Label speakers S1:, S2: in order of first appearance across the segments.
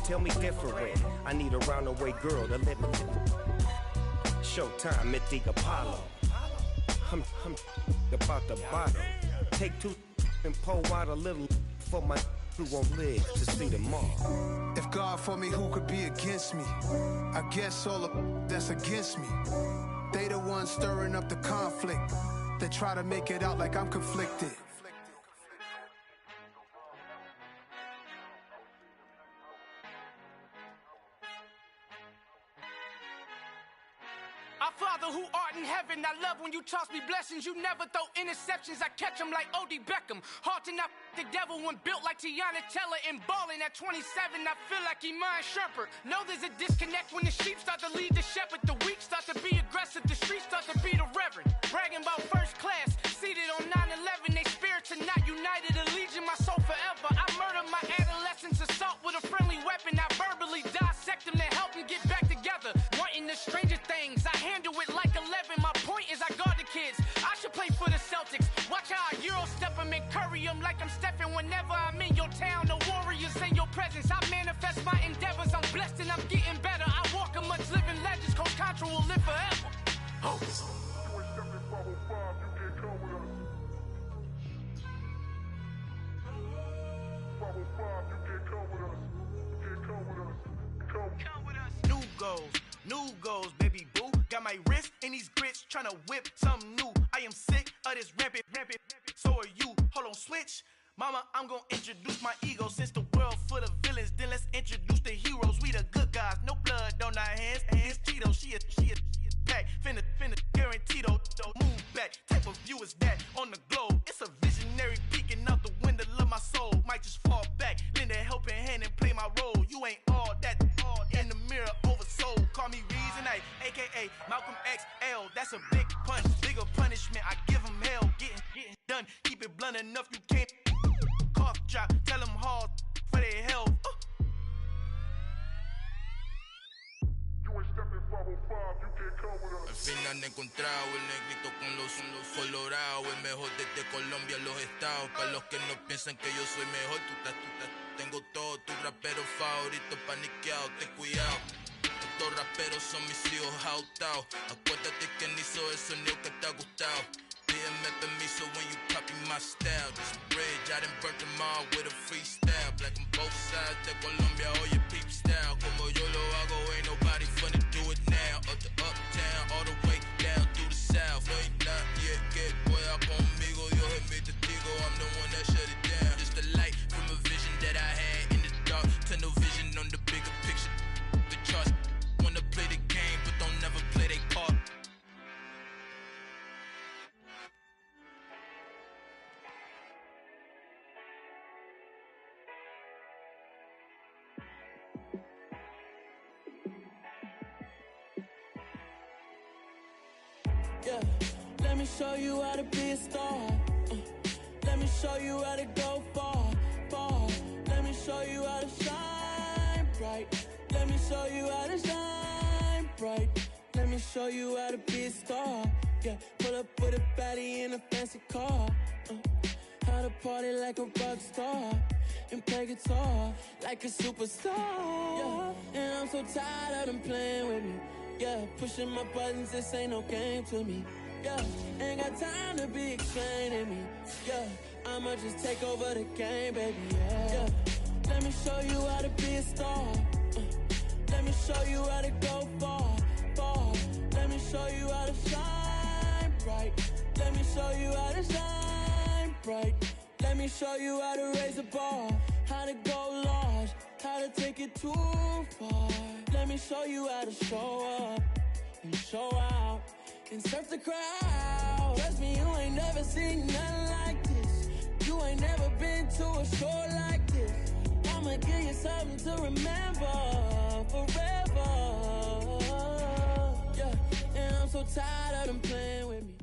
S1: tell me different. I need a round-away girl to live with. Showtime at the Apollo. I'm about the bottom. Take two and pour out a little for my who won't live to see tomorrow.
S2: If God for me, who could be against me? I guess all of that's against me. They the ones stirring up the conflict. They try to make it out like I'm conflicted.
S3: Our Father who art in heaven, I love when you toss me blessings. You never throw interceptions, I catch them like O.D. Beckham. Hard to not the devil when built like Tiana Teller. And balling at 27, I feel like Iman Shumpert. Know there's a disconnect when the sheep start to lead the shepherd. The weak start to be aggressive, the streets start to be the reverend. Bragging about first class, seated on 9/11. They spirits are not united, a legion, my soul forever. I murdered my adolescence, assault with a friendly weapon. I verbally dissect them to help them get back together. Wanting the stranger things, I handle it like 11. My point is I guard the kids. I should play for the Celtics. Watch how I Euro step them and curry them like I'm stepping. Whenever I'm in your town, the warriors in your presence. I manifest my endeavors. I'm blessed and I'm getting better. I walk amongst living legends. Coach Contra will live forever. Oh. New goals, baby boo. Got my wrist in these grits, tryna whip something new. I am sick of this rampant. So are you. Hold on, switch. Mama, I'm gonna introduce my ego. Since the world full of villains, then let's introduce the heroes. We the good guys, no blood on our hands. Hands Tito, she a pack. Finna guarantee though. Move back. Type of view is that on the globe? It's a visionary peeking out the window of my soul. Might just fall back, lend a helping hand and play my role. You ain't all that in the mirror oversold. Call me Reason A, aka Malcolm XL. That's a big punch, bigger punishment. I give him hell, getting done. Keep it blunt enough, you can't cough drop. Tell them hard for their health.
S4: Al fin han encontrado el negrito con los colorados, el mejor desde Colombia, los estados. Para los que no piensan que yo soy mejor, tengo todos tus raperos favoritos paniqueados, ten cuidado. Estos raperos son mis hijos jautados. Acuérdate que ni hizo el sonido que te ha gustado. Pídeme permiso when you copy my style. This bridge, I done burnt them all with a freestyle. Black on both sides de Colombia, oye peep style. Como yo lo hago, ain't nobody finna do it now. Up to uptown, all the way down through the south. No hay nadie que pueda conmigo, Dios es mi testigo. I'm the one that shut it down. Just the light from a vision that I had in the dark. Tunnel vision on the bigger picture. The charts wanna play the game, but don't never play their part.
S5: Yeah, let me show you how to be a star. Let me show you how to go far. Let me show you how to shine bright. Let me show you how to shine bright. Let me show you how to be a star. Yeah, pull up with a baddie in a fancy car. How to party like a rock star and play guitar like a superstar. Yeah, and I'm so tired of them playing with me. Yeah, pushing my buttons, this ain't no game to me. Yeah, ain't got time to be explaining me. Yeah, I'ma just take over the game, baby. Yeah, let me show you how to be a star. Let me show you how to go far. Let me show you how to shine bright. Let me show you how to shine bright. Let me show you how to raise the bar, how to go large, how to take it too far. Let me show you how to show up and show out and surf the crowd. Trust me, you ain't never seen nothing like this. You ain't never been to a show like this. I'ma give you something to remember forever. Yeah, and I'm so tired of them playing with me.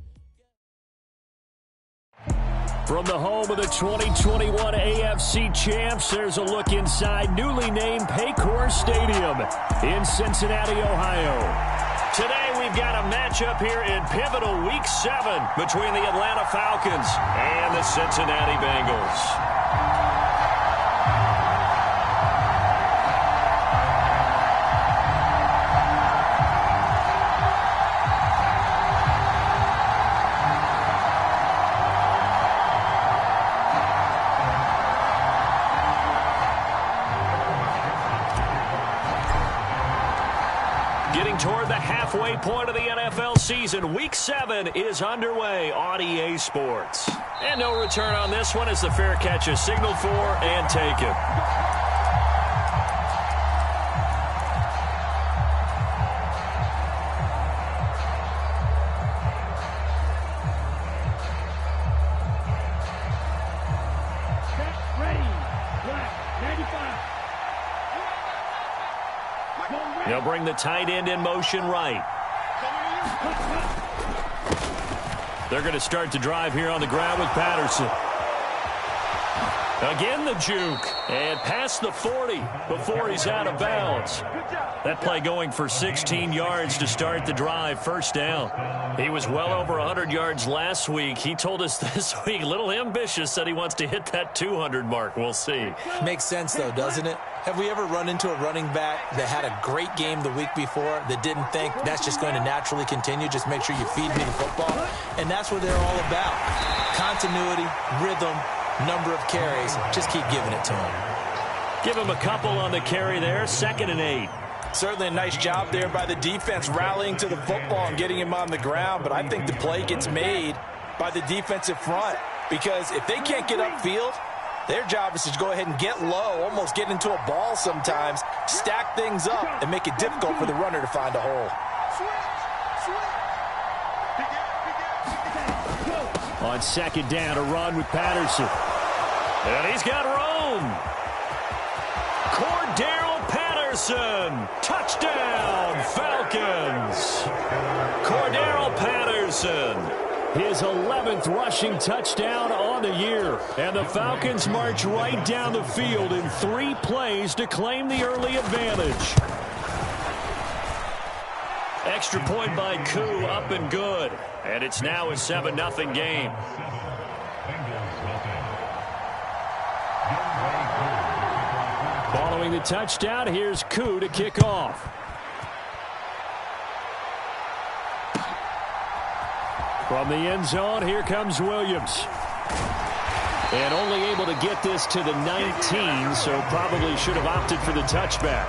S6: From the home of the 2021 AFC champs, there's a look inside newly named Paycor Stadium in Cincinnati, Ohio. Today we've got a matchup here in pivotal Week 7 between the Atlanta Falcons and the Cincinnati Bengals. Heading toward the halfway point of the NFL season. Week 7 is underway on EA Sports. And no return on this one as the fair catch is signaled for and taken. They'll bring the tight end in motion right. They're going to start the drive here on the ground with Patterson. Again the juke. And past the 40 before he's out of bounds. That play going for 16 yards to start the drive. First down. He was well over 100 yards last week. He told us this week, a little ambitious, said he wants to hit that 200 mark. We'll see.
S7: Makes sense, though, doesn't it? Have we ever run into a running back that had a great game the week before that didn't think that's just going to naturally continue? Just make sure you feed me the football. And that's what they're all about. Continuity, rhythm, number of carries. Just keep giving it to him.
S6: Give him a couple on the carry there. 2nd and 8.
S7: Certainly a nice job there by the defense rallying to the football and getting him on the ground. But I think the play gets made by the defensive front. Because if they can't get upfield, their job is to go ahead and get low, almost get into a ball sometimes, stack things up, and make it difficult for the runner to find a hole.
S6: On 2nd down, a run with Patterson. And he's got room. Cordero Patterson. Touchdown, Falcons. Cordero Patterson. His 11th rushing touchdown on the year. And the Falcons march right down the field in 3 plays to claim the early advantage. Extra point by Koo, up and good. And it's now a 7-0 game. Following the touchdown, here's Koo to kick off. From the end zone, here comes Williams. And only able to get this to the 19, so probably should have opted for the touchback.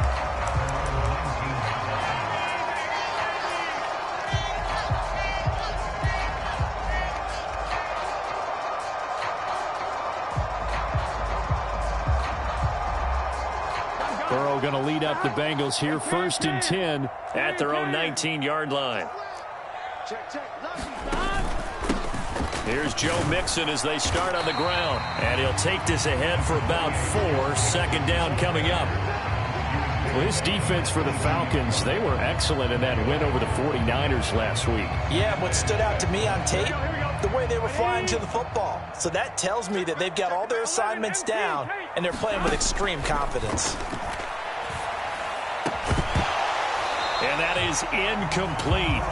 S6: Burrow going to lead up the Bengals here, 1st and 10 at their own 19-yard line. Here's Joe Mixon as they start on the ground. And he'll take this ahead for about 4. 2nd down coming up. Well, this defense for the Falcons, they were excellent in that win over the 49ers last week.
S7: Yeah, what stood out to me on tape, the way they were flying to the football. So that tells me that they've got all their assignments down, and they're playing with extreme confidence.
S6: And that is incomplete.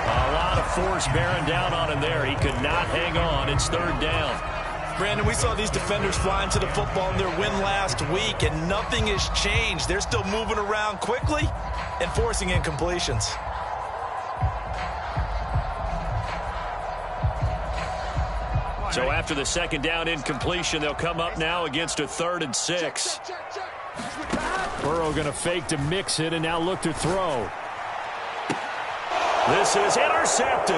S6: A lot of force bearing down on him there. He could not hang on. It's 3rd down.
S7: Brandon, we saw these defenders flying to the football in their win last week, and nothing has changed. They're still moving around quickly and forcing incompletions.
S6: So after the 2nd down incompletion, they'll come up now against a 3rd and 6. Burrow going to fake to mix it and now look to throw. This is intercepted.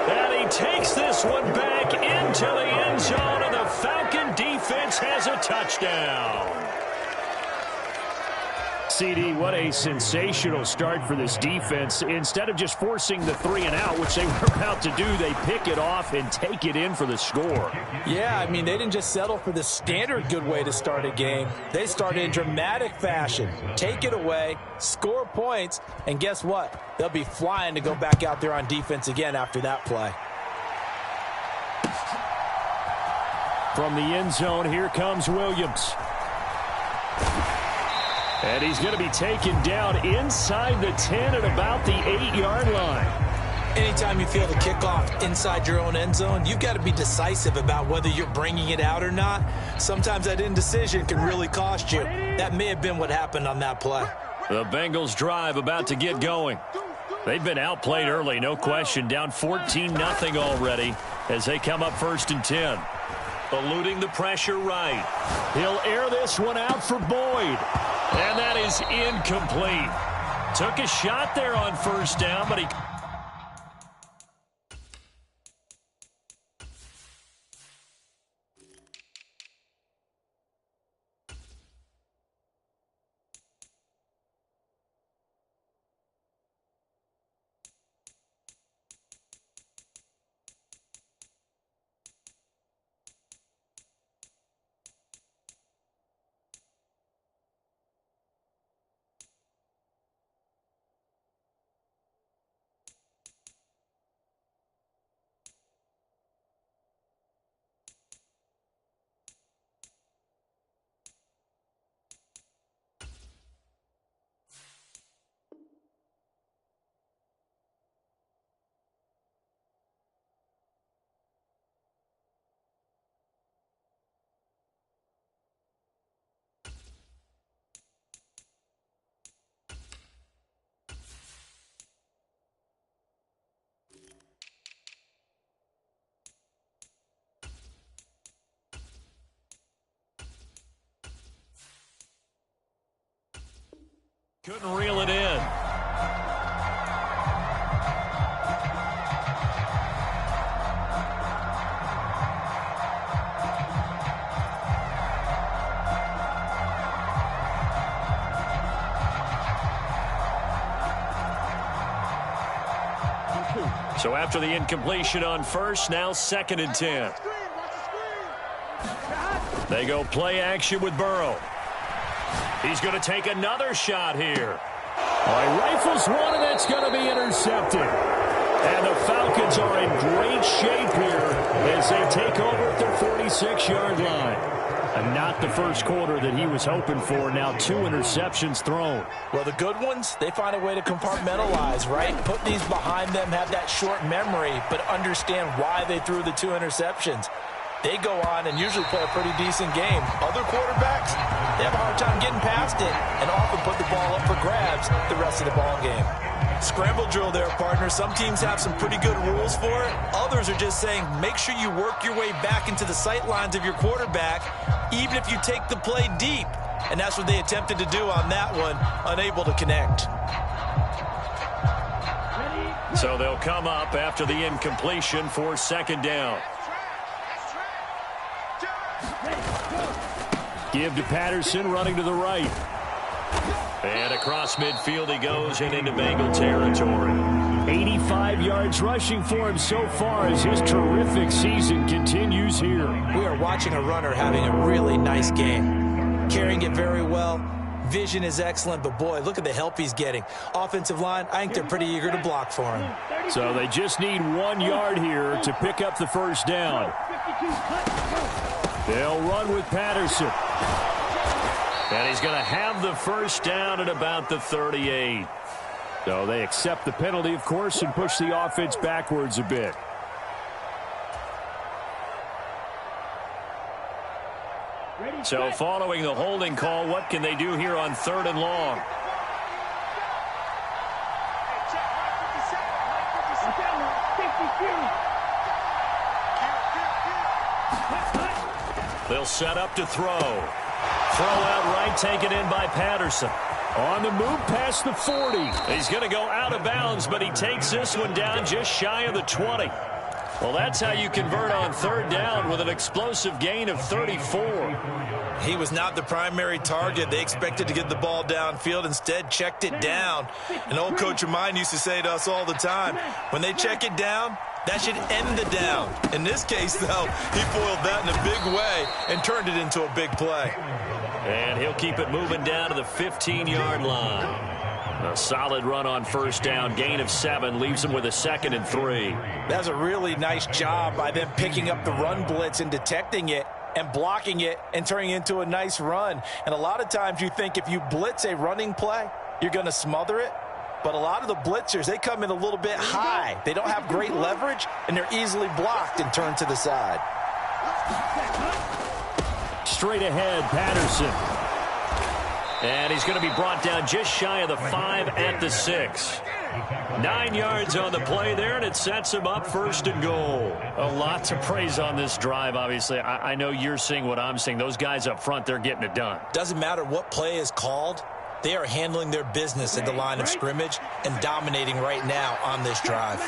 S6: And he takes this one back into the end zone, and the Falcon defense has a touchdown. CD, what a sensational start for this defense. Instead of just forcing the 3-and-out, which they were about to do, they pick it off and take it in for the score.
S7: Yeah, I mean, they didn't just settle for the standard good way to start a game. They started in dramatic fashion. Take it away, score points, and guess what? They'll be flying to go back out there on defense again after that play.
S6: From the end zone, here comes Williams. And he's going to be taken down inside the 10 at about the 8-yard line.
S7: Anytime you feel the kickoff inside your own end zone, you've got to be decisive about whether you're bringing it out or not. Sometimes that indecision can really cost you. That may have been what happened on that play.
S6: The Bengals drive about to get going. They've been outplayed early, no question. Down 14-0 already as they come up 1st and 10. Eluding the pressure right. He'll air this one out for Boyd. And that is incomplete. Took a shot there on first down, but he... couldn't reel it in. So after the incompletion on first, now 2nd and 10. They go play action with Burrow. He's going to take another shot here. He rifles one, and it's going to be intercepted. And the Falcons are in great shape here as they take over at their 46-yard line. And not the first quarter that he was hoping for. Now 2 interceptions thrown.
S7: Well, the good ones, they find a way to compartmentalize, right? Put these behind them, have that short memory, but understand why they threw the 2 interceptions. They go on and usually play a pretty decent game. Other quarterbacks, they have a hard time getting past it and often put the ball up for grabs the rest of the ball game. Scramble drill there, partner. Some teams have some pretty good rules for it. Others are just saying make sure you work your way back into the sight lines of your quarterback, even if you take the play deep. And that's what they attempted to do on that one, unable to connect.
S6: So they'll come up after the incompletion for 2nd down. Give to Patterson, running to the right. And across midfield he goes and into Bengal territory. 85 yards rushing for him so far as his terrific season continues here.
S7: We are watching a runner having a really nice game. Carrying it very well. Vision is excellent, but boy, look at the help he's getting. Offensive line, I think they're pretty eager to block for him.
S6: So they just need 1 yard here to pick up the first down. They'll run with Patterson. And he's going to have the first down at about the 38. So they accept the penalty, of course, and push the offense backwards a bit. So following the holding call, what can they do here on 3rd and long? They'll set up to throw. Throw out right, taken in by Patterson. On the move past the 40. He's going to go out of bounds, but he takes this one down just shy of the 20. Well, that's how you convert on 3rd down with an explosive gain of 34.
S7: He was not the primary target. They expected to get the ball downfield. Instead, checked it down. An old coach of mine used to say to us all the time, when they check it down, that should end the down. In this case, though, he foiled that in a big way and turned it into a big play.
S6: And he'll keep it moving down to the 15-yard line. A solid run on 1st down. Gain of 7 leaves them with a 2nd and 3.
S7: That's a really nice job by them picking up the run blitz and detecting it and blocking it and turning it into a nice run. And a lot of times you think if you blitz a running play, you're going to smother it. But a lot of the blitzers, they come in a little bit high. They don't have great leverage, and they're easily blocked and turned to the side.
S6: Straight ahead, Patterson. And he's going to be brought down just shy of the 5 at the 6. 9 yards on the play there, and it sets him up 1st and goal. A lot to praise on this drive, obviously. I know you're seeing what I'm seeing. Those guys up front, they're getting it done.
S7: Doesn't matter what play is called. They are handling their business at the line of scrimmage and dominating right now on this drive.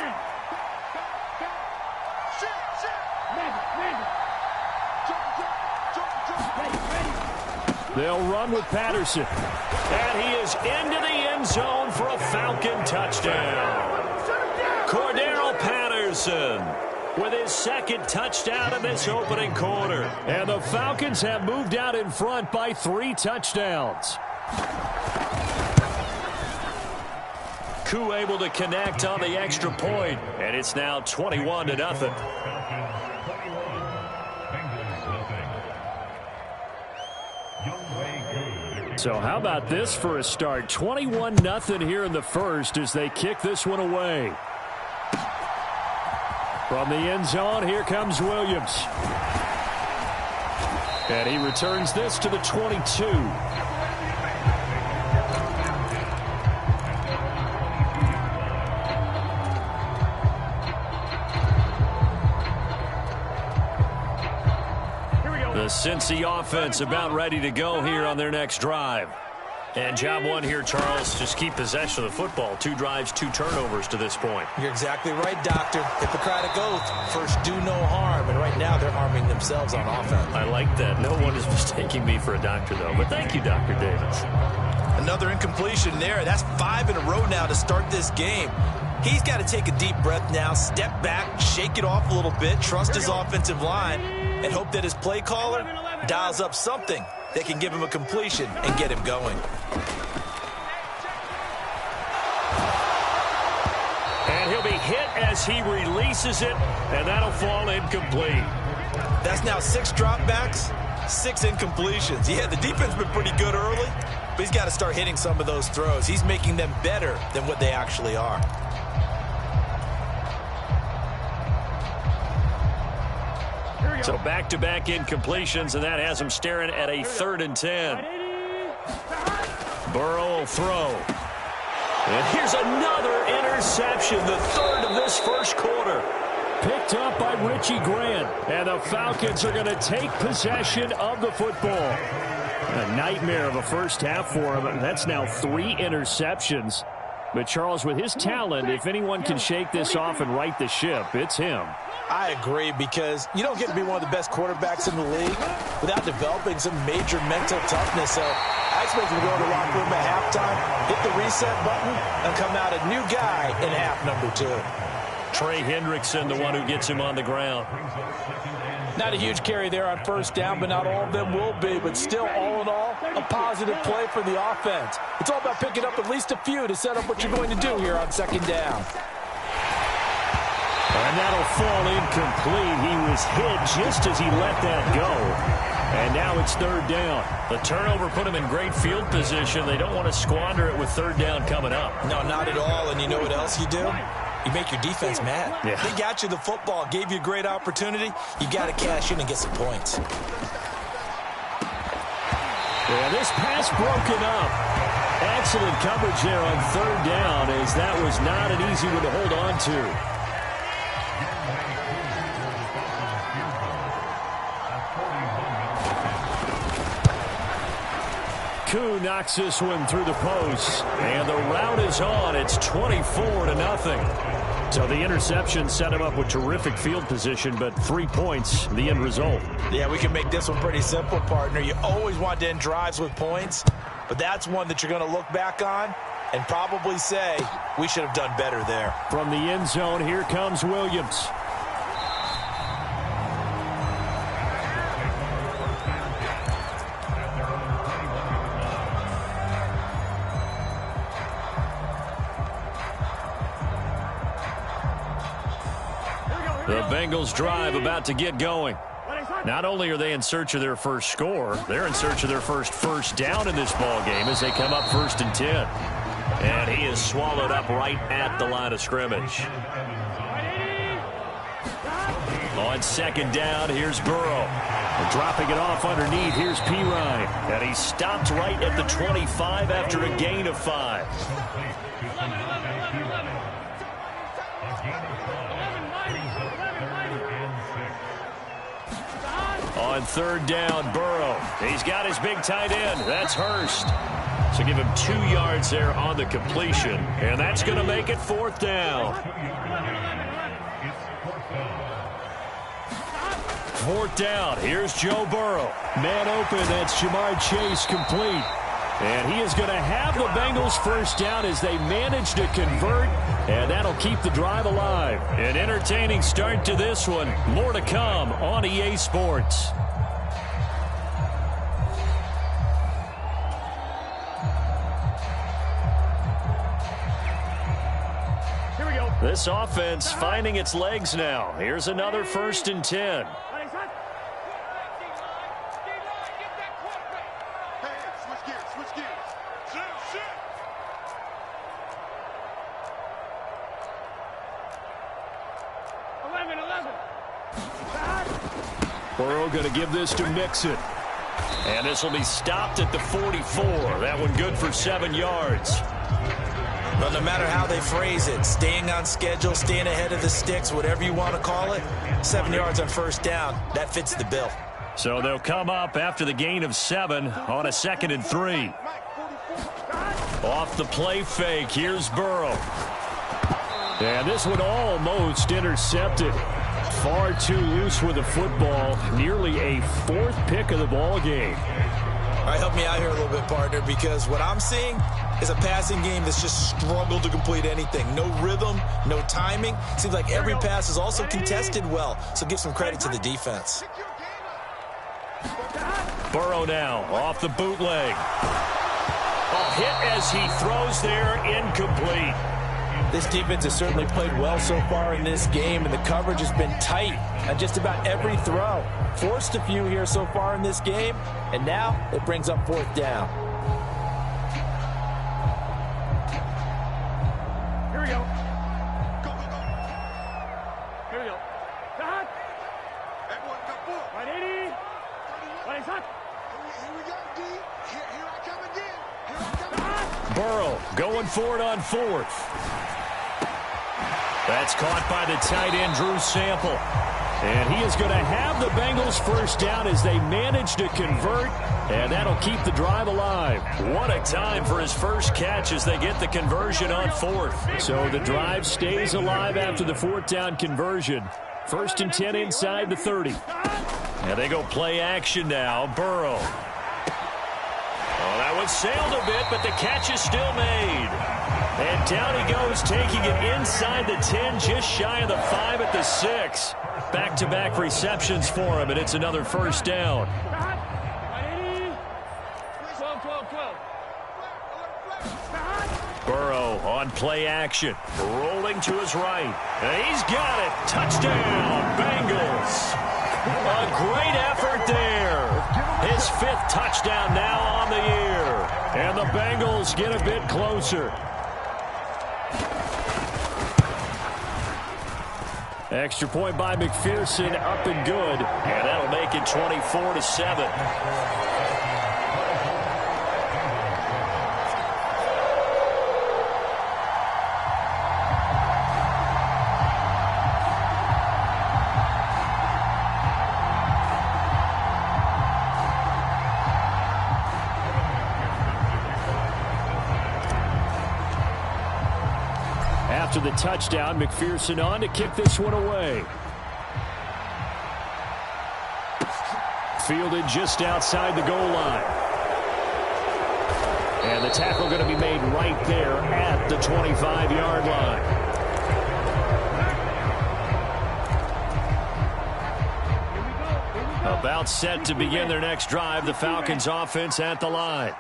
S6: They'll run with Patterson. And he is into the end zone for a Falcon touchdown. Cordero Patterson with his 2nd touchdown in this opening quarter. And the Falcons have moved out in front by 3 touchdowns. Koo able to connect on the extra point, and it's now 21-0. So how about this for a start? 21-0 here in the first as they kick this one away. From the end zone, here comes Williams. And he returns this to the 22. The Cincy offense about ready to go here on their next drive. And job one here, Charles, just keep possession of the football. 2 drives, 2 turnovers to this point.
S7: You're exactly right, Doctor. Hippocratic oath, first do no harm. And right now they're harming themselves on offense.
S6: I like that. No one is mistaking me for a doctor, though. But thank you, Dr. Davis.
S7: Another incompletion there. That's 5 in a row now to start this game. He's got to take a deep breath now, step back, shake it off a little bit, trust his offensive line, and hope that his play caller dials up something that can give him a completion and get him going.
S6: And he'll be hit as he releases it, and that'll fall incomplete.
S7: That's now 6 dropbacks, 6 incompletions. Yeah, the defense has been pretty good early, but he's got to start hitting some of those throws. He's making them better than what they actually are.
S6: So back-to-back incompletions, and that has him staring at a 3rd and 10. Burrow will throw. And here's another interception, the 3rd of this first quarter. Picked up by Richie Grant, and the Falcons are going to take possession of the football. A nightmare of a first half for him, and that's now 3 interceptions. But Charles, with his talent, if anyone can shake this off and right the ship, it's him.
S7: I agree, because you don't get to be one of the best quarterbacks in the league without developing some major mental toughness. So I expect him to go to the locker room at halftime, hit the reset button, and come out a new guy in half number 2.
S6: Trey Hendrickson, the one who gets him on the ground.
S7: Not a huge carry there on first down, but not all of them will be. But still, all in all, a positive play for the offense. It's all about picking up at least a few to set up what you're going to do here on second down.
S6: And that'll fall incomplete. He was hit just as he let that go. And now it's 3rd down. The turnover put him in great field position. They don't want to squander it with 3rd down coming up.
S7: No, not at all. And you know what else you do? You make your defense mad.
S6: Yeah.
S7: They got you the football, gave you a great opportunity. You got to cash in and get some points.
S6: Yeah, this pass broken up. Excellent coverage there on 3rd down, as that was not an easy one to hold on to. Koo knocks this one through the post, and the route is on. It's 24-0. So the interception set him up with terrific field position, but 3 points, the end result.
S7: Yeah, we can make this one pretty simple, partner. You always want to end drives with points, but that's one that you're going to look back on and probably say, we should have done better there.
S6: From the end zone, here comes Williams. The Bengals drive about to get going. Not only are they in search of their first score, they're in search of their first down in this ball game as they come up 1st and 10. And he is swallowed up right at the line of scrimmage. On 2nd down, here's Burrow. Dropping it off underneath, here's Pirine. And he stopped right at the 25 after a gain of 5. On third down, Burrow. He's got his big tight end. That's Hurst. So give him 2 yards there on the completion. And that's going to make it fourth down. Fourth down. Here's Joe Burrow. Man open. That's Jamar Chase complete. And he is going to have the Bengals first down as they manage to convert. And that'll keep the drive alive. An entertaining start to this one. More to come on EA Sports. Here we go. This offense finding its legs now. Here's another 1st and 10. Burrow going to give this to Mixon. And this will be stopped at the 44. That one good for 7 yards.
S7: Well, no matter how they phrase it, staying on schedule, staying ahead of the sticks, whatever you want to call it, 7 yards on first down, that fits the bill.
S6: So they'll come up after the gain of 7 on a 2nd and 3. Off the play fake, here's Burrow. And this one almost intercepted. Far too loose with the football. Nearly a 4th pick of the ball game.
S7: All right, help me out here a little bit, partner, because what I'm seeing is a passing game that's just struggled to complete anything. No rhythm, no timing. Seems like every pass is also contested well, so give some credit to the defense.
S6: Burrow now off the bootleg. A hit as he throws there, incomplete.
S7: This defense has certainly played well so far in this game, and the coverage has been tight on just about every throw. Forced a few here so far in this game, and now it brings up 4th down.
S6: Here we go. Go, go, go. Here we go. Stop.
S8: Everyone come forward.
S6: 180. 180.
S8: Here we go, D. Here I come again. Here I come again.
S6: Burrow going for it on 4th. That's caught by the tight end, Drew Sample. And he is going to have the Bengals first down as they manage to convert. And that'll keep the drive alive. What a time for his first catch as they get the conversion on 4th. So the drive stays alive after the 4th down conversion. 1st and 10 inside the 30. And they go play action now. Burrow. Oh, that one sailed a bit, but the catch is still made. And down he goes, taking it inside the 10, just shy of the 5 at the 6. Back-to-back receptions for him, and it's another first down. Burrow on play action, rolling to his right. And he's got it. Touchdown, Bengals. A great effort there. His 5th touchdown now on the year. And the Bengals get a bit closer. Extra point by McPherson, up and good. And that'll make it 24-7. After the touchdown, McPherson on to kick this one away. Fielded just outside the goal line. And the tackle going to be made right there at the 25-yard line. About set to begin their next drive, the Falcons offense at the line.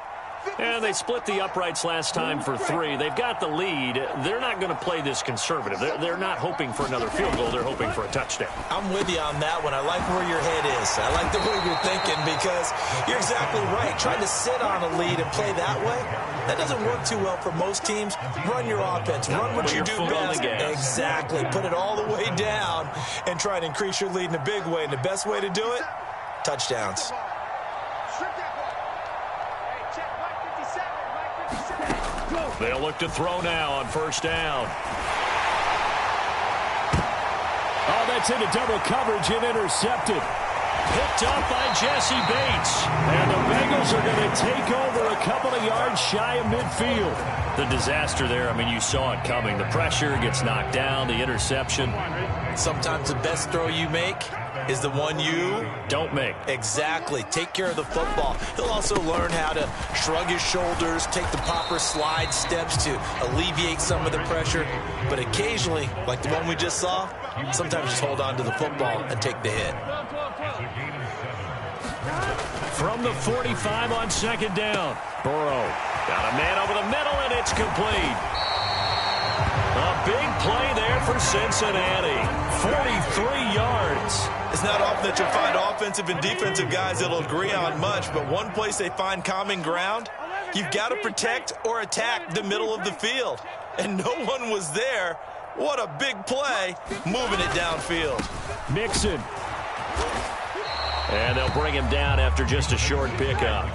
S6: And they split the uprights last time for 3. They've got the lead. They're not going to play this conservative. They're not hoping for another field goal. They're hoping for a touchdown.
S7: I'm with you on that one. I like where your head is. I like the way you're thinking because you're exactly right. Trying to sit on a lead and play that way, that doesn't work too well for most teams. Run your offense. Run what you do best. Exactly. Put it all the way down and try to increase your lead in a big way. And the best way to do it, touchdowns.
S6: They'll look to throw now on first down. Oh, that's into double coverage and intercepted. Picked up by Jesse Bates. And the Bengals are going to take over a couple of yards shy of midfield. The disaster there, I mean, you saw it coming. The pressure gets knocked down, the interception.
S7: Sometimes the best throw you make is the one you
S6: don't make.
S7: Exactly. Take care of the football. He'll also learn how to shrug his shoulders, take the proper slide steps to alleviate some of the pressure. But occasionally, like the one we just saw, sometimes just hold on to the football and take the hit.
S6: From the 45 on second down. Burrow got a man over the middle, and it's complete. A big play there for Cincinnati. 43 yards.
S7: It's not often that you'll find offensive and defensive guys that'll agree on much, but one place they find common ground, you've got to protect or attack the middle of the field. And no one was there. What a big play, moving it downfield.
S6: Mixon. And they'll bring him down after just a short pickup.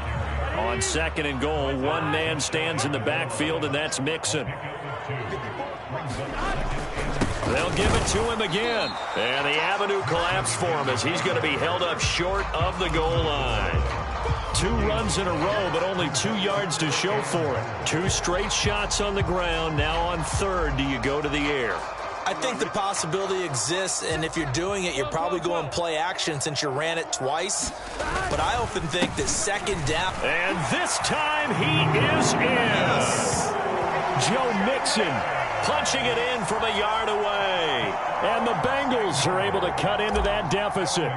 S6: On second and goal, one man stands in the backfield, and that's Mixon. They'll give it to him again. And the avenue collapsed for him as he's going to be held up short of the goal line. 2 runs in a row, but only 2 yards to show for it. 2 straight shots on the ground. Now on third, do you go to the air?
S7: I think the possibility exists, and if you're doing it, you're probably going play action since you ran it twice. But I often think that second down.
S6: And this time he is in.
S7: Yes.
S6: Joe Mixon punching it in from a yard away. And the Bengals are able to cut into that deficit.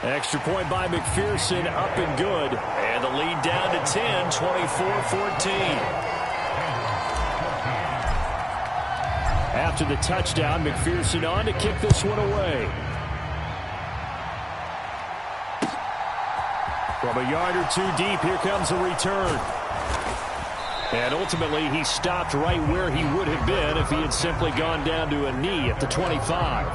S6: Extra point by McPherson, up and good. And the lead down to 10, 24-14. After the touchdown, McPherson on to kick this one away. From a yard or 2 deep, here comes a return. And ultimately, he stopped right where he would have been if he had simply gone down to a knee at the 25.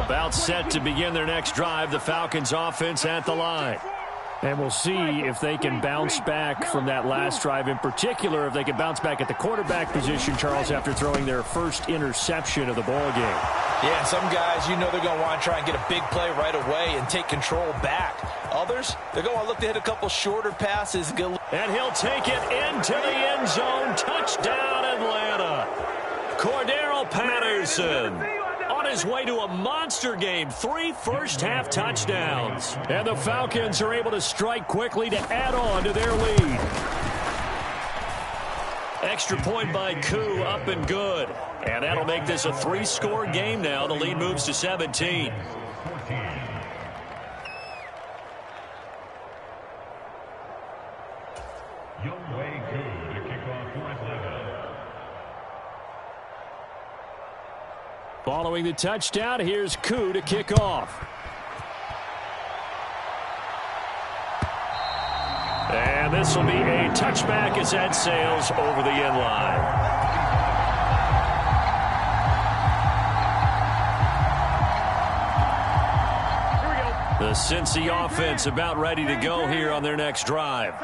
S6: About set to begin their next drive, the Falcons offense at the line. And we'll see if they can bounce back from that last drive, in particular if they can bounce back at the quarterback position, Charles, after throwing their first interception of the ball game.
S7: Yeah, some guys, you know they're going to want to try and get a big play right away and take control back. Others, they're going to look to hit a couple shorter passes.
S6: And he'll take it into the end zone. Touchdown, Atlanta. Cordero Patterson on his way to a monster game. 3 first-half touchdowns. And the Falcons are able to strike quickly to add on to their lead. Extra point by Koo, up and good. And that'll make this a 3-score game now. The lead moves to 17. Following the touchdown, here's Koo to kick off. And this will be a touchback as that sails over the end line. Here we go. The Cincy offense about ready to go here on their next drive.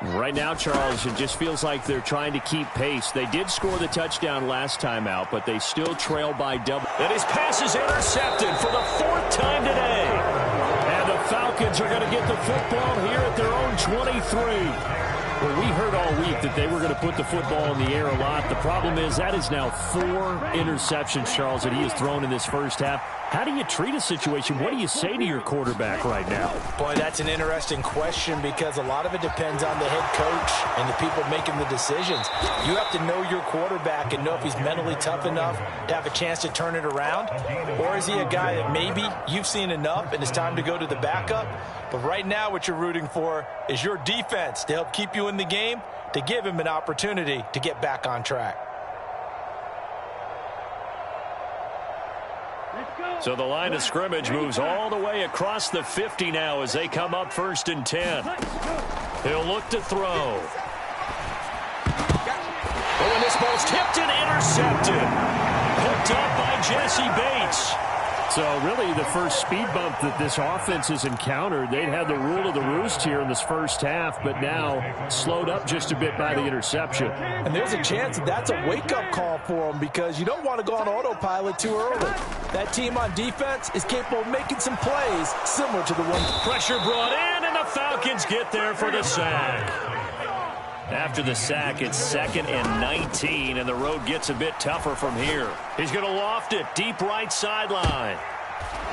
S6: Right now, Charles, it just feels like they're trying to keep pace. They did score the touchdown last time out, but they still trail by double. And his pass is intercepted for the 4th time today. And the Falcons are going to get the football here at their own 23. Well, we heard all week that they were going to put the football in the air a lot. The problem is that is now 4 interceptions, Charles, that he has thrown in this first half. How do you treat a situation? What do you say to your quarterback right now?
S7: Boy, that's an interesting question because a lot of it depends on the head coach and the people making the decisions. You have to know your quarterback and know if he's mentally tough enough to have a chance to turn it around. Or is he a guy that maybe you've seen enough and it's time to go to the backup? But right now what you're rooting for is your defense to help keep you in the game, to give him an opportunity to get back on track.
S6: So the line of scrimmage moves all the way across the 50 now as they come up 1st and 10. He'll look to throw. Oh, and this ball's tipped and intercepted. picked up by Jesse Bates.
S9: So really the first speed bump that this offense has encountered, they'd had the rule of the roost here in this first half, but now slowed up just a bit by the interception.
S7: And there's a chance that's a wake-up call for them because you don't want to go on autopilot too early. That team on defense is capable of making some plays similar to the one.
S6: Pressure brought in, and the Falcons get there for the sack. After the sack, it's 2nd and 19, and the road gets a bit tougher from here. He's going to loft it deep right sideline.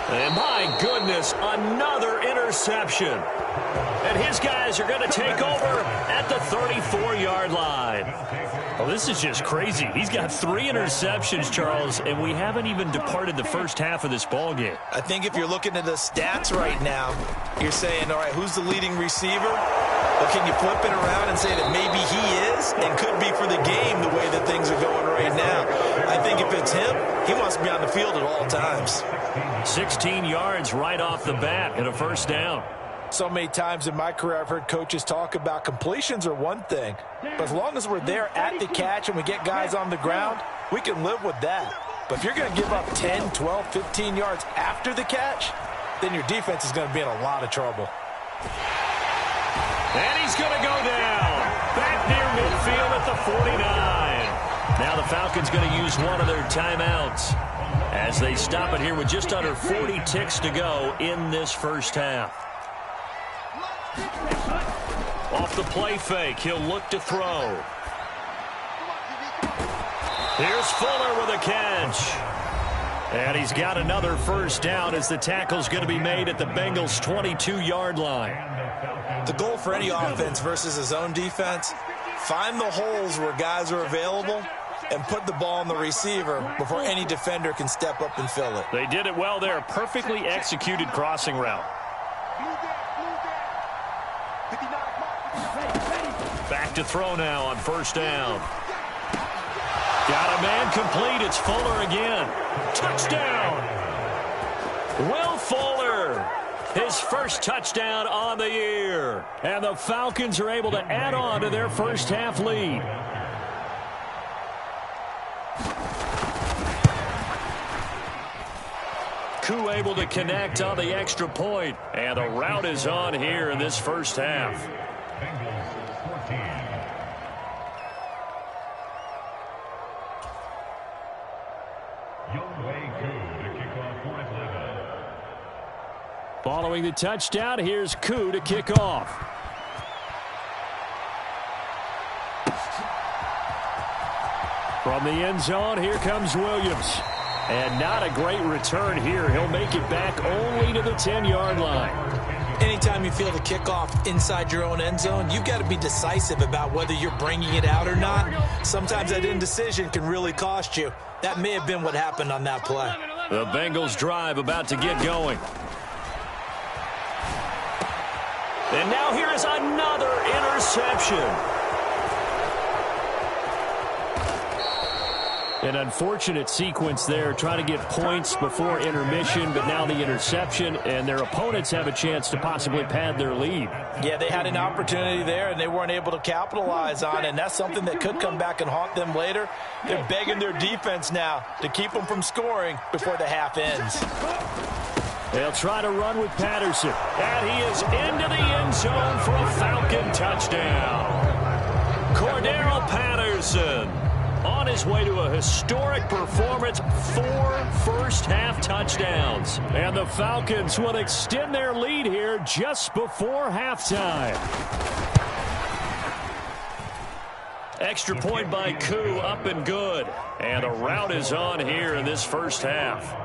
S6: And my goodness, another interception. And his guys are going to take over at the 34-yard line. Well, this is just crazy. He's got 3 interceptions, Charles, and we haven't even departed the first half of this ballgame.
S7: I think if you're looking at the stats right now, you're saying, all right, who's the leading receiver? But can you flip it around and say that maybe he is and could be for the game the way that things are going right now? I think if it's him, he wants to be on the field at all times.
S6: 16 yards right off the bat and a first down.
S7: So many times in my career I've heard coaches talk about completions are one thing, but as long as we're there at the catch and we get guys on the ground, we can live with that. But if you're going to give up 10, 12, 15 yards after the catch, then your defense is going to be in a lot of trouble.
S6: And he's going to go down. Back near midfield at the 49. Now the Falcons going to use one of their timeouts as they stop it here with just under 40 ticks to go in this first half. Off the play fake, he'll look to throw. Here's Fuller with a catch. And he's got another first down as the tackle's going to be made at the Bengals' 22-yard line.
S7: The goal for any offense versus his own defense, find the holes where guys are available and put the ball on the receiver before any defender can step up and fill it.
S6: They did it well there. Perfectly executed crossing route. Back to throw now on first down. Got a man complete. It's Fuller again. Touchdown! Will Fuller, his first touchdown on the year. And the Falcons are able to add on to their first half lead. Koo able to connect on the extra point. And the route is on here in this first half. Following the touchdown, here's Koo to kick off. From the end zone, here comes Williams. And not a great return here. He'll make it back only to the 10-yard line.
S7: Anytime you feel the kickoff inside your own end zone, you've got to be decisive about whether you're bringing it out or not. Sometimes that indecision can really cost you. That may have been what happened on that play.
S6: The Bengals drive about to get going. And now here is another interception. An unfortunate sequence there, trying to get points before intermission, but now the interception, and their opponents have a chance to possibly pad their lead.
S7: Yeah, they had an opportunity there, and they weren't able to capitalize on it, and that's something that could come back and haunt them later. They're begging their defense now to keep them from scoring before the half ends.
S6: They'll try to run with Patterson, and he is into the end zone for a Falcon touchdown. Cordero Patterson on his way to a historic performance, 4 first-half touchdowns. And the Falcons will extend their lead here just before halftime. Extra point by Koo, up and good. And a route is on here in this first half.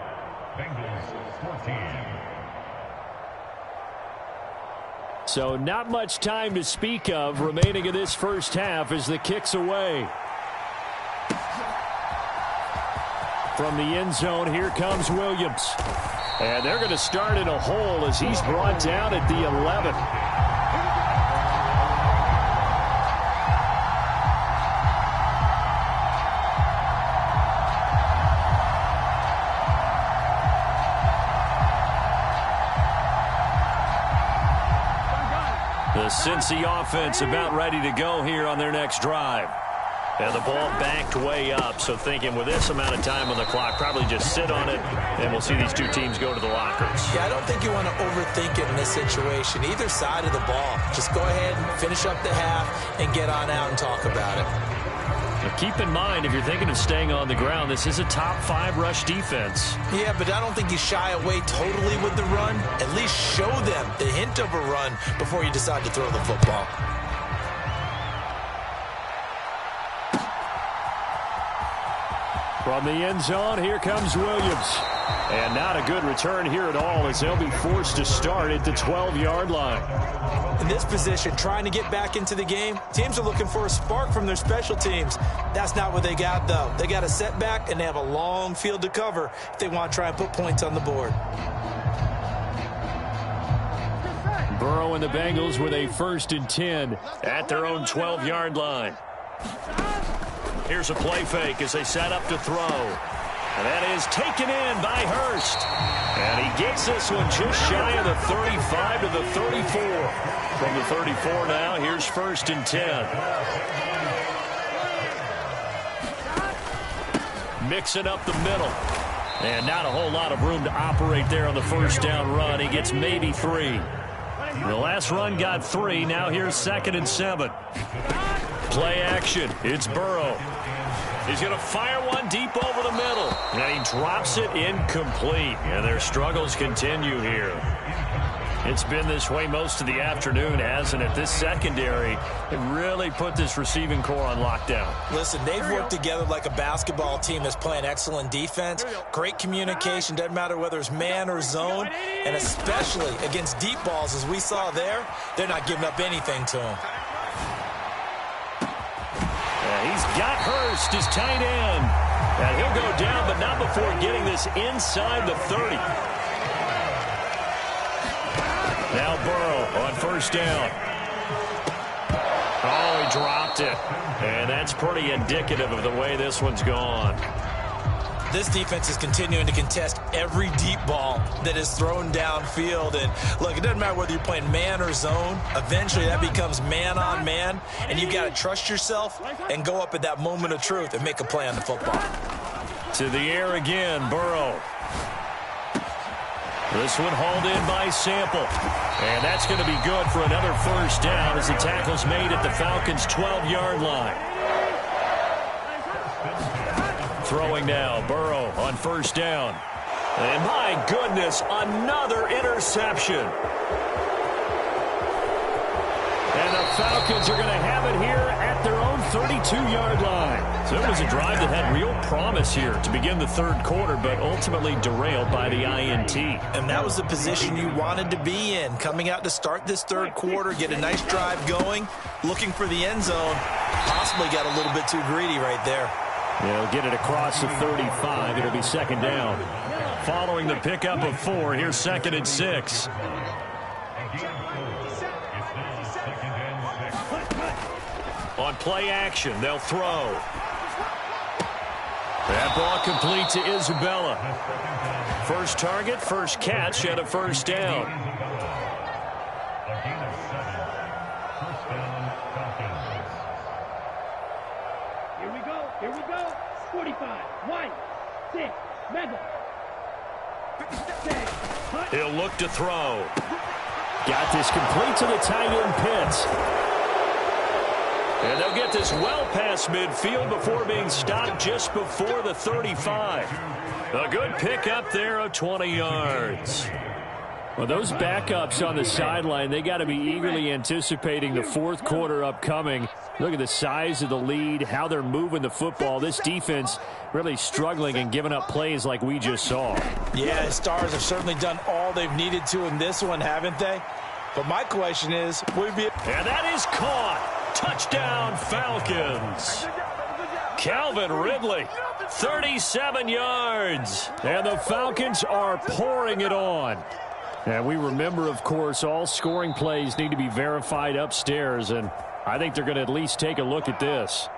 S6: So not much time to speak of remaining in this first half as the kick's away. From the end zone, here comes Williams. And they're going to start in a hole as he's brought down at the 11. The Cincy offense about ready to go here on their next drive. And the ball backed way up, so thinking with this amount of time on the clock, probably just sit on it, and we'll see these two teams go to the lockers.
S7: Yeah, I don't think you want to overthink it in this situation. Either side of the ball. Just go ahead and finish up the half and get on out and talk about it.
S6: Now keep in mind, if you're thinking of staying on the ground, this is a top 5 rush defense.
S7: Yeah, but I don't think you shy away totally with the run. At least show them the hint of a run before you decide to throw the football.
S6: From the end zone, here comes Williams. And not a good return here at all as they'll be forced to start at the 12-yard line.
S7: In this position, trying to get back into the game, teams are looking for a spark from their special teams. That's not what they got, though. They got a setback, and they have a long field to cover if they want to try and put points on the board.
S6: Burrow and the Bengals with a 1st and 10 at their own 12-yard line. Here's a play fake as they set up to throw. And that is taken in by Hurst. And he gets this one just shy of the 35 to the 34. From the 34 now, here's 1st and 10. Mixing up the middle. And not a whole lot of room to operate there on the 1st down run. He gets maybe 3. The last run got 3. Now here's 2nd and 7. Play action. It's Burrow. He's going to fire one deep over the middle. And he drops it incomplete. And their struggles continue here. It's been this way most of the afternoon, hasn't it? This secondary, it really put this receiving core on lockdown.
S7: Listen, they've worked together like a basketball team that's playing excellent defense. Great communication, doesn't matter whether it's man or zone. And especially against deep balls, as we saw there, they're not giving up anything to them.
S6: He's got Hurst, his tight end. And he'll go down, but not before getting this inside the 30. Now Burrow on 1st down. Oh, he dropped it. And that's pretty indicative of the way this one's gone.
S7: This defense is continuing to contest every deep ball that is thrown downfield. And look, it doesn't matter whether you're playing man or zone. Eventually, that becomes man on man. And you've got to trust yourself and go up at that moment of truth and make a play on the football.
S6: To the air again, Burrow. This one hauled in by Sample. And that's going to be good for another 1st down as the tackle's made at the Falcons' 12-yard line. Throwing now, Burrow on 1st down. And my goodness, another interception. And the Falcons are going to have it here at their own 32-yard line. So it was a drive that had real promise here to begin the 3rd quarter, but ultimately derailed by the INT.
S7: And that was the position you wanted to be in, coming out to start this 3rd quarter, get a nice drive going, looking for the end zone. Possibly got a little bit too greedy right there.
S6: They'll get it across the 35. It'll be 2nd down. Following the pickup of 4, here's 2nd and 6. On play action, they'll throw. That ball complete to Isabella. First target, first catch, and a 1st down.
S10: Here we go. 45, 1, 6, mega.
S6: He'll look to throw. Got this complete to the tight end Pitts. And they'll get this well past midfield before being stopped just before the 35. A good pickup there of 20 yards.
S9: Well, those backups on the sideline, they got to be eagerly anticipating the 4th quarter upcoming. Look at the size of the lead, how they're moving the football. This defense really struggling and giving up plays like we just saw.
S7: Yeah, Stars have certainly done all they've needed to in this one, haven't they? But my question is, would it be...
S6: And that is caught. Touchdown, Falcons. Calvin Ridley, 37 yards.
S9: And the Falcons are pouring it on. And we remember, of course, all scoring plays need to be verified upstairs, and I think they're going to at least take a look at this.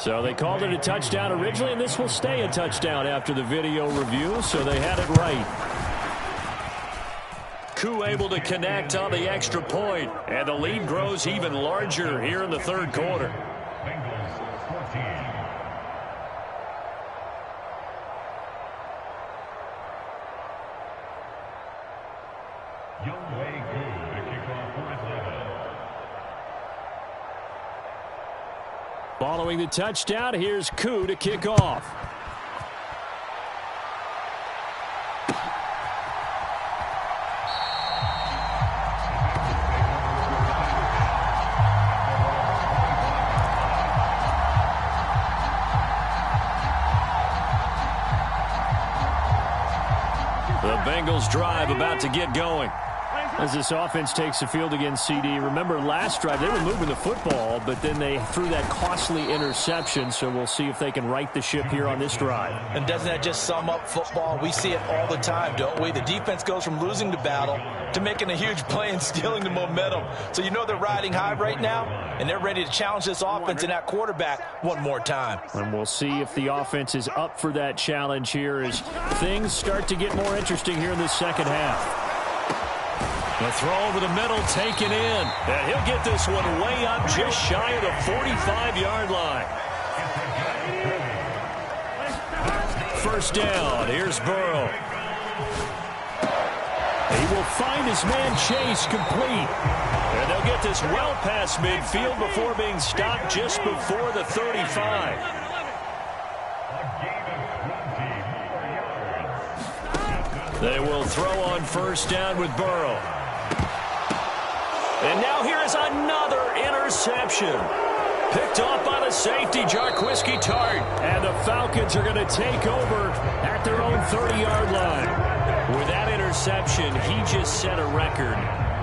S9: So they called it a touchdown originally, and this will stay a touchdown after the video review, so they had it right.
S6: Koo able to connect on the extra point, and the lead grows even larger here in the 3rd quarter.
S9: Following the touchdown, here's Koo to kick off. The Bengals drive about to get going. As this offense takes the field against CD, remember last drive they were moving the football, but then they threw that costly interception, so we'll see if they can right the ship here on this drive.
S7: And doesn't that just sum up football? We see it all the time, don't we? The defense goes from losing the battle to making a huge play and stealing the momentum. So you know they're riding high right now, and they're ready to challenge this offense and that quarterback one more time.
S9: And we'll see if the offense is up for that challenge here as things start to get more interesting here in the second half. The throw over the middle taken in. And he'll get this one way up just shy of the 45-yard line. First down. Here's Burrow. He will find his man Chase complete. And they'll get this well past midfield before being stopped just before the 35. They will throw on first down with Burrow. And now here is another interception. Picked off by the safety, Jarquiski Tart. And the Falcons are going to take over at their own 30-yard line. With that interception, he just set a record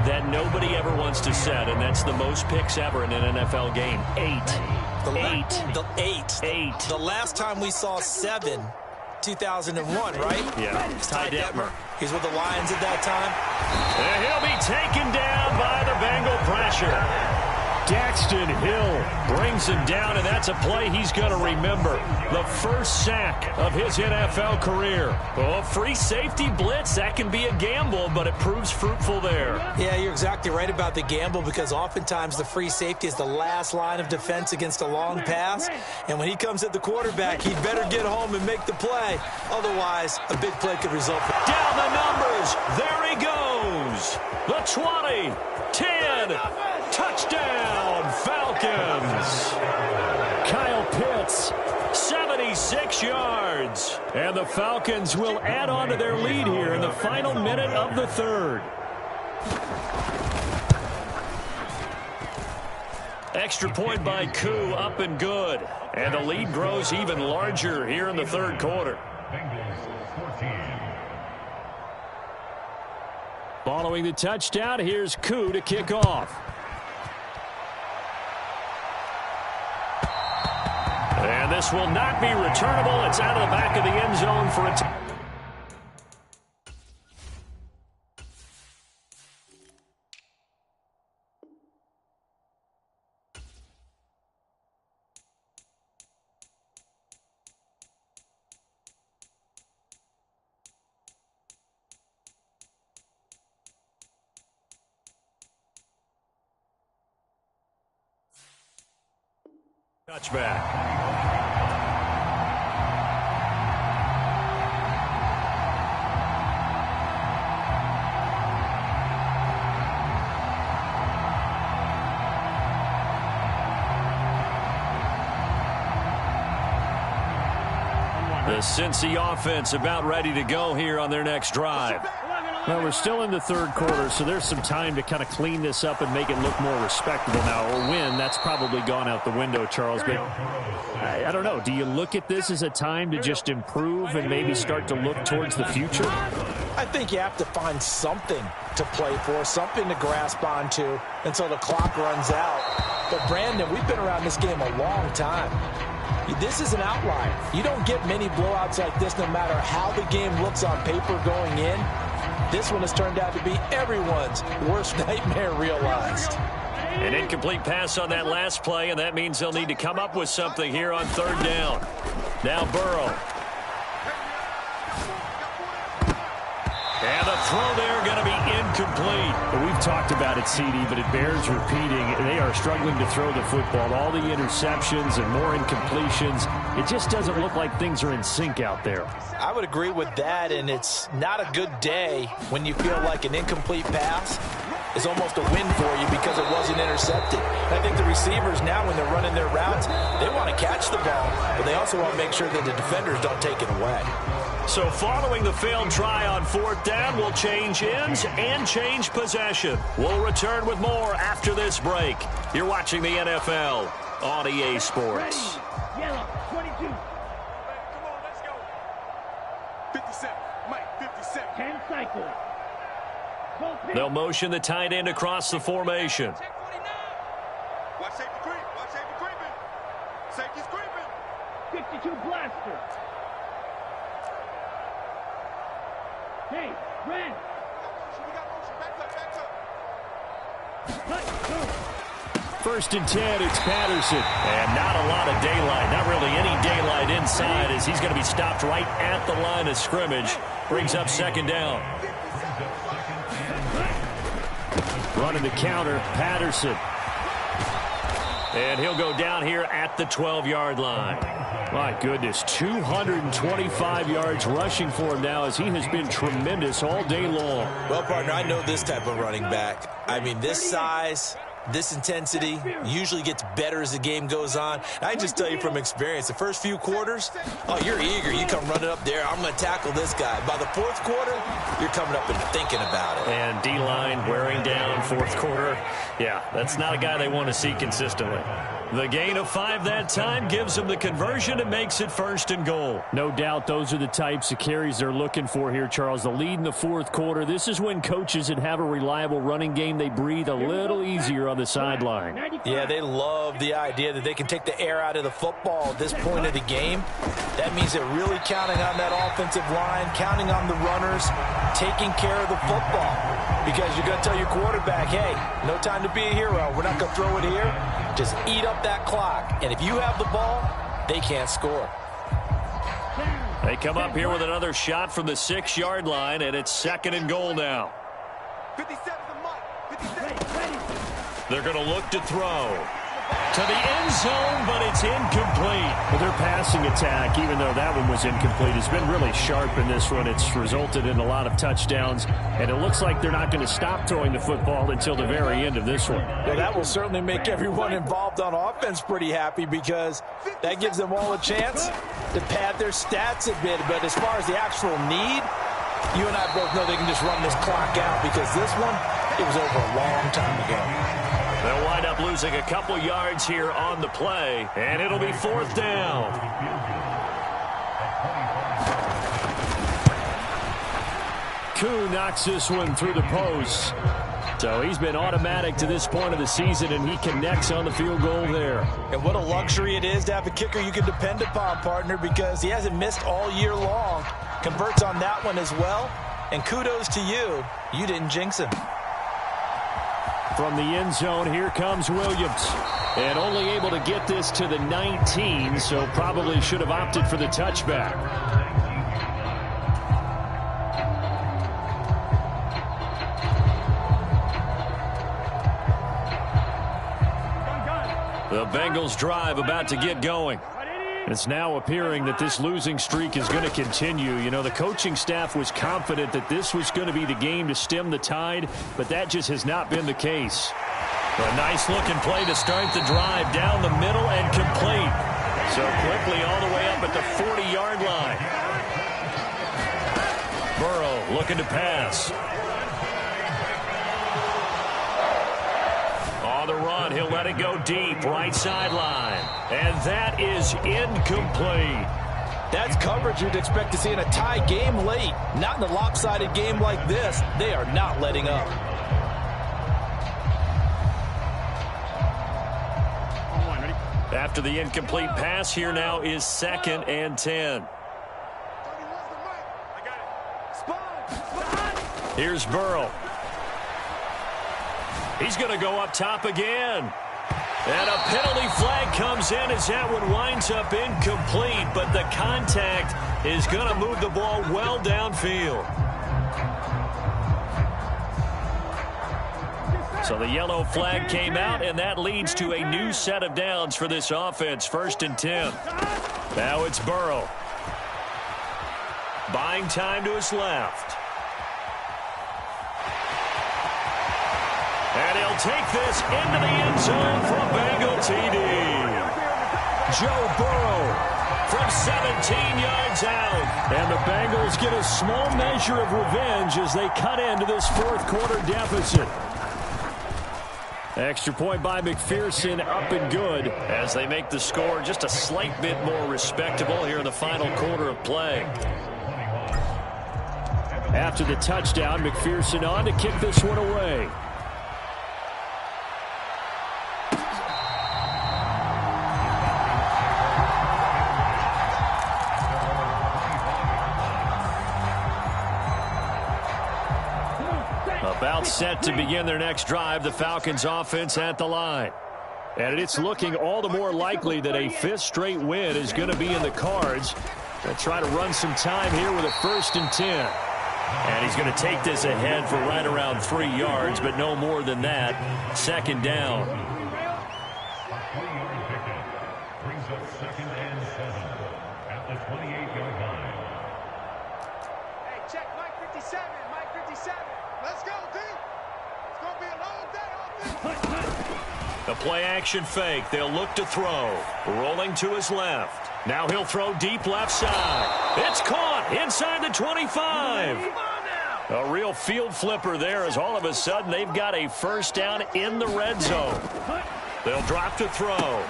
S9: that nobody ever wants to set, and that's the most picks ever in an NFL game. Eight.
S7: The last time we saw 7, 2001, right?
S9: Yeah. Ty Detmer.
S7: He's with the Lions at that time.
S9: And he'll be taken down by the Bengal pressure. Daxton Hill brings him down, and that's a play he's going to remember. The first sack of his NFL career. Oh, free safety blitz, that can be a gamble, but it proves fruitful there.
S7: Yeah, you're exactly right about the gamble because oftentimes the free safety is the last line of defense against a long pass. And when he comes at the quarterback, he'd better get home and make the play. Otherwise, a big play could result.
S9: Down the numbers. There he goes. The 20, 10, touchdown, Falcons. Kyle Pitts, 76 yards. And the Falcons will add on to their lead here in the final minute of the third. Extra point by Koo, up and good. And the lead grows even larger here in the third quarter. Following the touchdown, here's Koo to kick off. And this will not be returnable. It's out of the back of the end zone for a touchback. The Cincy offense about ready to go here on their next drive. Well, we're still in the third quarter, so there's some time to kind of clean this up and make it look more respectable now. Or win, that's probably gone out the window, Charles. But I don't know. Do you look at this as a time to just improve and maybe start to look towards the future?
S7: I think you have to find something to play for, something to grasp onto until the clock runs out. But, Brandon, we've been around this game a long time. This is an outlier. You don't get many blowouts like this no matter how the game looks on paper going in. This one has turned out to be everyone's worst nightmare realized.
S9: An incomplete pass on that last play, and that means they'll need to come up with something here on third down. Now Burrow.
S6: And the throw there going to be incomplete.
S9: We've talked about it, CD, but it bears repeating. They are struggling to throw the football. All the interceptions and more incompletions. It just doesn't look like things are in sync out there.
S7: I would agree with that, and it's not a good day when you feel like an incomplete pass is almost a win for you because it wasn't intercepted. And I think the receivers now, when they're running their routes, they want to catch the ball, but they also want to make sure that the defenders don't take it away.
S6: So following the failed try on 4th down, we'll change ends and change possession. We'll return with more after this break. You're watching the NFL on EA Sports.
S10: Ready. Yellow, 22.
S8: Come on, let's go. 57. Mike, 57.
S10: 10 cycles.
S6: They'll motion the tight end across the formation.
S8: Check 49. Watch safety creep. Watch safety creeping. Safety's creeping.
S10: 52 blaster. Hey, red.
S8: We got motion. Back up.
S10: Let's go.
S9: 1st and 10, it's Patterson.
S6: And not a lot of daylight, not really any daylight inside, as he's going to be stopped right at the line of scrimmage. Brings up 2nd down.
S9: Running the counter, Patterson.
S6: And he'll go down here at the 12-yard line.
S9: My goodness, 225 yards rushing for him now as he has been tremendous all day long.
S7: Well, partner, I know this type of running back. I mean, this size, this intensity usually gets better as the game goes on. I just tell you from experience, the first few quarters, oh, you're eager. You come running up there, I'm going to tackle this guy. By the 4th quarter, you're coming up and thinking about it.
S6: And D-line wearing down 4th quarter. Yeah, that's not a guy they want to see consistently. The gain of 5 that time gives them the conversion and makes it 1st and goal.
S9: No doubt those are the types of carries they're looking for here, Charles. The lead in the 4th quarter. This is when coaches that have a reliable running game, they breathe a little easier on the sideline.
S7: Yeah, they love the idea that they can take the air out of the football at this point of the game. That means they're really counting on that offensive line, counting on the runners, taking care of the football. Because you're going to tell your quarterback, hey, no time to be a hero. We're not going to throw it here. Just eat up that clock. And if you have the ball, they can't score.
S6: They come up here with another shot from the 6-yard line, and it's 2nd and goal now.
S8: 57 to Mike. 57.
S6: They're going to look to throw to the end zone, but it's incomplete.
S9: Well, their passing attack, even though that one was incomplete, has been really sharp in this one. It's resulted in a lot of touchdowns, and it looks like they're not going to stop throwing the football until the very end of this one.
S7: Well, that will certainly make everyone involved on offense pretty happy because that gives them all a chance to pad their stats a bit. But as far as the actual need, you and I both know they can just run this clock out because this one, it was over a long time ago.
S6: They'll wind up losing a couple yards here on the play, and it'll be 4th down.
S9: Koo knocks this one through the post. So he's been automatic to this point of the season, and he connects on the field goal there.
S7: And what a luxury it is to have a kicker you can depend upon, partner, because he hasn't missed all year long. Converts on that one as well. And kudos to you. You didn't jinx him.
S9: From the end zone, here comes Williams. And only able to get this to the 19, so probably should have opted for the touchback.
S6: The Bengals drive about to get going.
S9: It's now appearing that this losing streak is going to continue. You know, the coaching staff was confident that this was going to be the game to stem the tide, but that just has not been the case.
S6: A nice-looking play to start the drive down the middle and complete. So quickly all the way up at the 40-yard line. Burrow looking to pass. On the run, he'll let it go deep, right sideline. And that is incomplete.
S7: That's coverage you'd expect to see in a tie game late. Not in a lopsided game like this. They are not letting up.
S6: After the incomplete pass, here now is 2nd and 10. Here's Burrow. He's going to go up top again. And a penalty flag comes in as that one winds up incomplete, but the contact is going to move the ball well downfield.
S9: So the yellow flag came out, and that leads to a new set of downs for this offense. 1st and 10. Now it's Burrow. Buying time to his left. And he'll take this into the end zone for a Bengal TD. Joe Burrow from 17 yards out. And the Bengals get a small measure of revenge as they cut into this 4th quarter deficit. Extra point by McPherson, up and good as they make the score just a slight bit more respectable here in the final quarter of play. After the touchdown, McPherson on to kick this one away. About set to begin their next drive, the Falcons offense at the line. And it's looking all the more likely that a 5th straight win is going to be in the cards. They'll try to run some time here with a 1st and 10. And he's going to take this ahead for right around 3 yards, but no more than that. 2nd down.
S11: Brings up 2nd and 7 at the 28-yard line.
S8: Hey, check Mike 57. Mike 57. Let's go, D. It's going to be a long day on
S9: The play action fake. They'll look to throw. Rolling to his left. Now he'll throw deep left side. It's caught inside the 25. A real field flipper there as all of a sudden they've got a 1st down in the red zone. They'll drop to throw.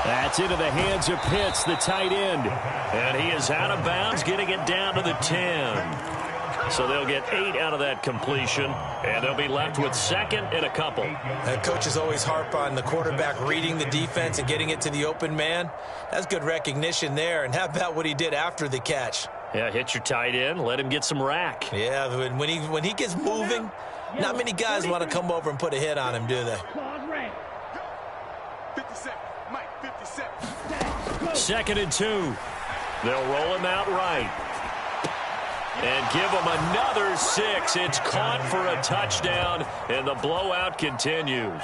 S9: That's into the hands of Pitts, the tight end. And he is out of bounds, getting it down to the 10. So they'll get 8 out of that completion, and they'll be left with 2nd and a couple.
S7: Coaches always harp on the quarterback reading the defense and getting it to the open man. That's good recognition there. And how about what he did after the catch?
S9: Yeah, hit your tight end, let him get some rack.
S7: Yeah, when he gets moving, not many guys want to come over and put a hit on him, do they?
S8: 57. Mike 57.
S9: 2nd and 2. They'll roll him out right. And give him another 6. It's caught for a touchdown, and the blowout continues.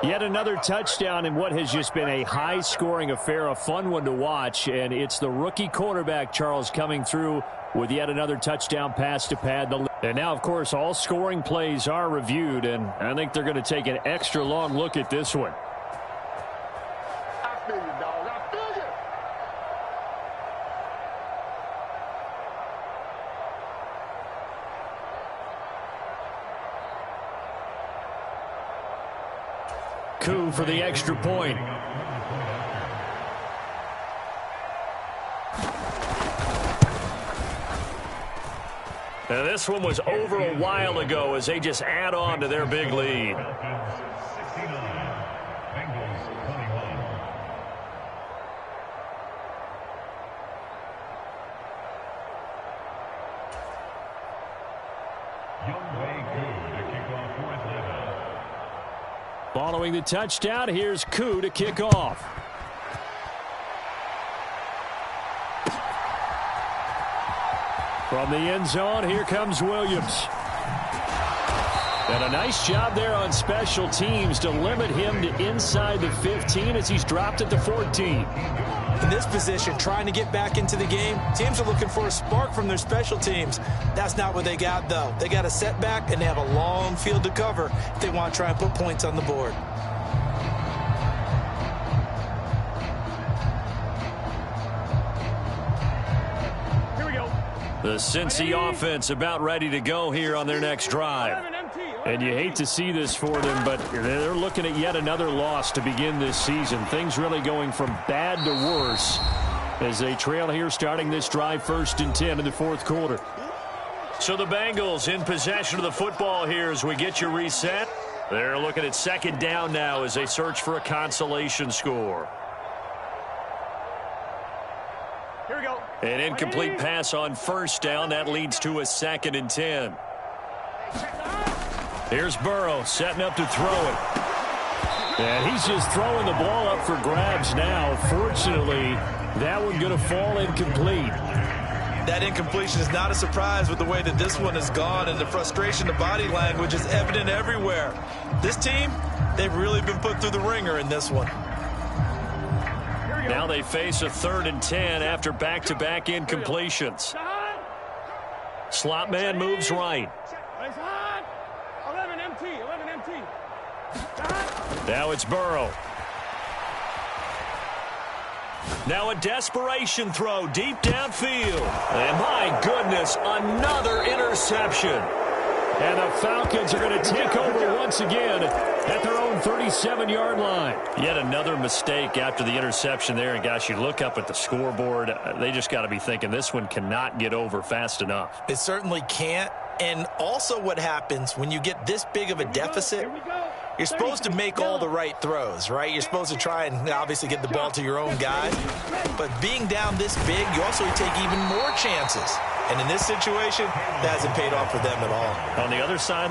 S9: Yet another touchdown in what has just been a high-scoring affair, a fun one to watch. And it's the rookie quarterback, Charles, coming through with yet another touchdown pass to pad the lead. And now, of course, all scoring plays are reviewed, and I think they're going to take an extra long look at this one.
S8: I feel you, dog. I feel you.
S9: Coup for the extra point. Now this one was over a while ago as they just add on to their big lead. Following the touchdown, here's Koo to kick off. From the end zone, here comes Williams. And a nice job there on special teams to limit him to inside the 15 as he's dropped at the 14.
S7: In this position, trying to get back into the game, teams are looking for a spark from their special teams. That's not what they got, though. They got a setback, and they have a long field to cover if they want to try and put points on the board.
S10: Here we go.
S9: The Cincy offense about ready to go here on their next drive. And you hate to see this for them, but they're looking at yet another loss to begin this season. Things really going from bad to worse as they trail here starting this drive 1st and 10 in the 4th quarter. So the Bengals in possession of the football here as we get you reset. They're looking at 2nd down now as they search for a consolation score.
S10: Here we go.
S9: An incomplete pass on 1st down. That leads to a 2nd and 10. Here's Burrow setting up to throw it. And he's just throwing the ball up for grabs now. Fortunately, that one going to fall incomplete.
S7: That incompletion is not a surprise with the way that this one has gone, and the frustration, the body language is evident everywhere. This team, they've really been put through the ringer in this one.
S6: Now they face a 3rd and 10 after back-to-back incompletions. Slot man moves right.
S10: 11 MT.
S6: Now it's Burrow. Now a desperation throw deep downfield. And my goodness, another interception. And the Falcons are going to take over once again at their own 37-yard line. Yet another mistake after the interception there. And, gosh, you look up at the scoreboard, they just got to be thinking this one cannot get over fast enough.
S7: It certainly can't. And also what happens when you get this big of a deficit, you're supposed to make all the right throws, right? You're supposed to try and obviously get the ball to your own guys. But being down this big, you also take even more chances. And in this situation, that hasn't paid off for them at all.
S6: On the other sideline,